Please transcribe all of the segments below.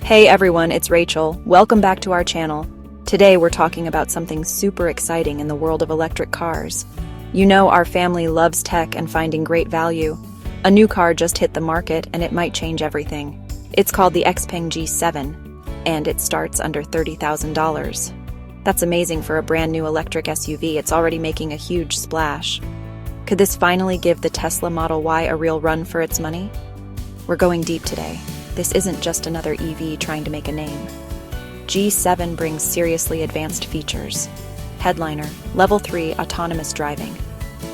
Hey everyone, it's Rachel. Welcome back to our channel. Today we're talking about something super exciting in the world of electric cars. You know our family loves tech and finding great value. A new car just hit the market and it might change everything. It's called the Xpeng G7, and it starts under $30,000. That's amazing for a brand new electric SUV. It's already making a huge splash. Could this finally give the Tesla Model Y a real run for its money? We're going deep today. This isn't just another EV trying to make a name. G7 brings seriously advanced features. Headliner, Level 3 autonomous driving.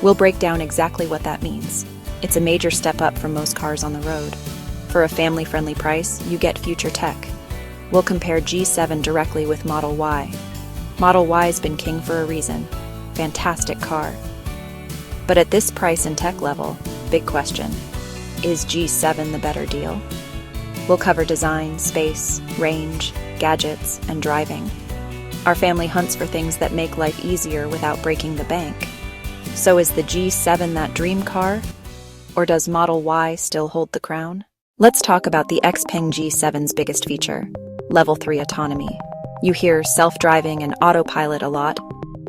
We'll break down exactly what that means. It's a major step up from most cars on the road. For a family-friendly price, you get future tech. We'll compare G7 directly with Model Y. Model Y's been king for a reason. Fantastic car. But at this price and tech level, big question. Is G7 the better deal? We'll cover design, space, range, gadgets, and driving. Our family hunts for things that make life easier without breaking the bank. So is the G7 that dream car? Or does Model Y still hold the crown? Let's talk about the Xpeng G7's biggest feature, Level 3 autonomy. You hear self-driving and autopilot a lot,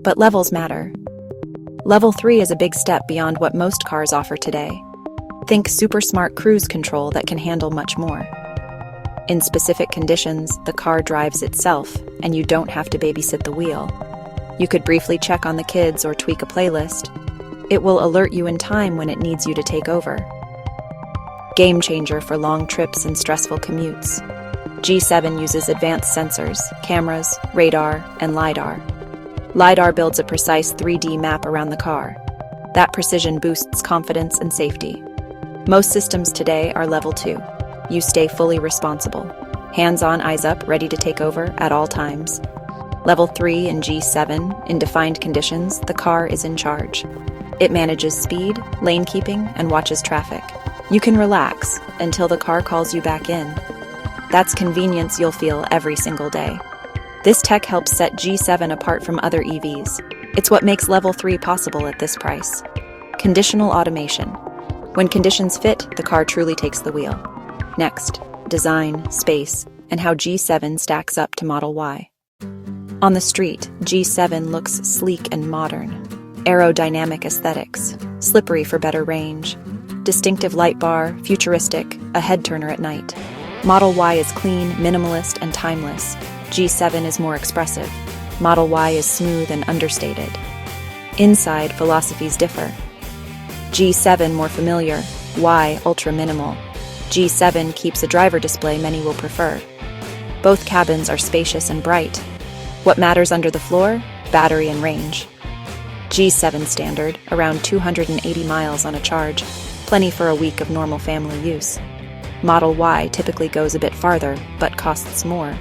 but levels matter. Level 3 is a big step beyond what most cars offer today. Think super smart cruise control that can handle much more. In specific conditions, the car drives itself, and you don't have to babysit the wheel. You could briefly check on the kids or tweak a playlist. It will alert you in time when it needs you to take over. Game changer for long trips and stressful commutes. G7 uses advanced sensors, cameras, radar, and LiDAR. LiDAR builds a precise 3D map around the car. That precision boosts confidence and safety. Most systems today are Level 2. You stay fully responsible. Hands on, eyes up, ready to take over at all times. Level 3 in G7, in defined conditions, the car is in charge. It manages speed, lane keeping, and watches traffic. You can relax until the car calls you back in. That's convenience you'll feel every single day. This tech helps set G7 apart from other EVs. It's what makes Level 3 possible at this price. Conditional automation. When conditions fit, the car truly takes the wheel. Next, design, space, and how G7 stacks up to Model Y. On the street, G7 looks sleek and modern. Aerodynamic aesthetics, slippery for better range. Distinctive light bar, futuristic, a head-turner at night. Model Y is clean, minimalist, and timeless. G7 is more expressive. Model Y is smooth and understated. Inside, philosophies differ. G7 more familiar, Y ultra-minimal. G7 keeps a driver display many will prefer. Both cabins are spacious and bright. What matters under the floor? Battery and range. G7 standard, around 280 miles on a charge, plenty for a week of normal family use. Model Y typically goes a bit farther, but costs more.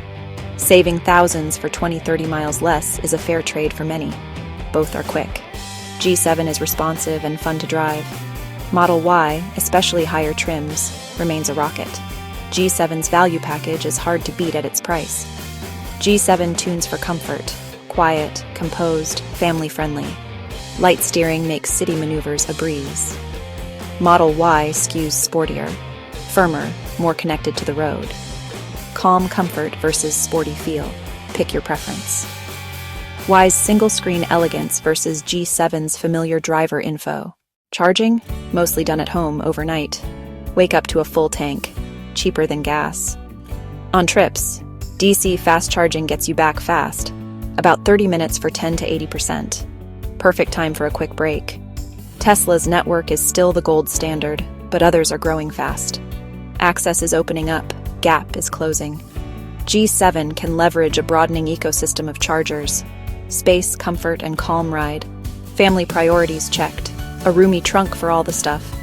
Saving thousands for 20-30 miles less is a fair trade for many. Both are quick. G7 is responsive and fun to drive. Model Y, especially higher trims, remains a rocket. G7's value package is hard to beat at its price. G7 tunes for comfort, quiet, composed, family-friendly. Light steering makes city maneuvers a breeze. Model Y skews sportier, firmer, more connected to the road. Calm comfort versus sporty feel. Pick your preference. Y's single-screen elegance versus G7's familiar driver info. Charging? Mostly done at home overnight. Wake up to a full tank. Cheaper than gas. On trips, DC fast charging gets you back fast. About 30 minutes for 10 to 80%. Perfect time for a quick break. Tesla's network is still the gold standard, but others are growing fast. Access is opening up. Gap is closing. G7 can leverage a broadening ecosystem of chargers. Space, comfort, and calm ride. Family priorities checked. A roomy trunk for all the stuff.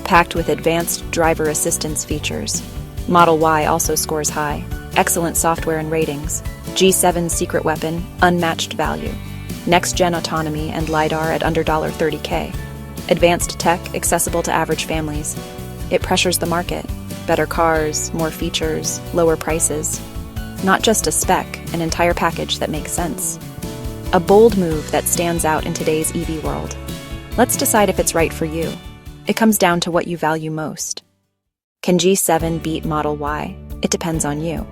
Packed with advanced driver assistance features. Model Y also scores high. Excellent software and ratings. G7's secret weapon, unmatched value. Next-gen autonomy and LiDAR at under $30K. Advanced tech accessible to average families. It pressures the market. Better cars, more features, lower prices. Not just a spec, an entire package that makes sense. A bold move that stands out in today's EV world. Let's decide if it's right for you. It comes down to what you value most. Can G7 beat Model Y? It depends on you.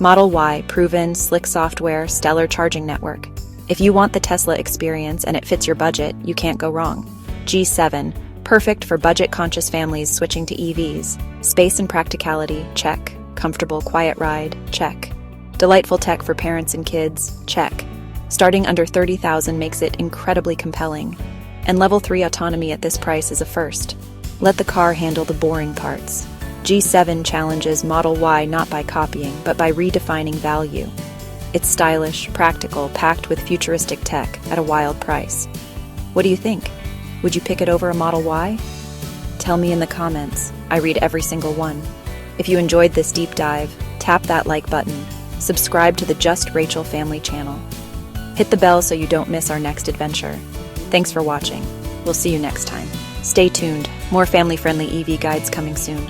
Model Y, proven, slick software, stellar charging network. If you want the Tesla experience and it fits your budget, you can't go wrong. G7, perfect for budget-conscious families switching to EVs. Space and practicality, check. Comfortable, quiet ride, check. Delightful tech for parents and kids, check. Starting under $30,000 makes it incredibly compelling. And level 3 autonomy at this price is a first. Let the car handle the boring parts. G7 challenges Model Y not by copying, but by redefining value. It's stylish, practical, packed with futuristic tech at a wild price. What do you think? Would you pick it over a Model Y? Tell me in the comments. I read every single one. If you enjoyed this deep dive, tap that like button. Subscribe to the Just Rachel family channel. Hit the bell so you don't miss our next adventure. Thanks for watching. We'll see you next time. Stay tuned. More family-friendly EV guides coming soon.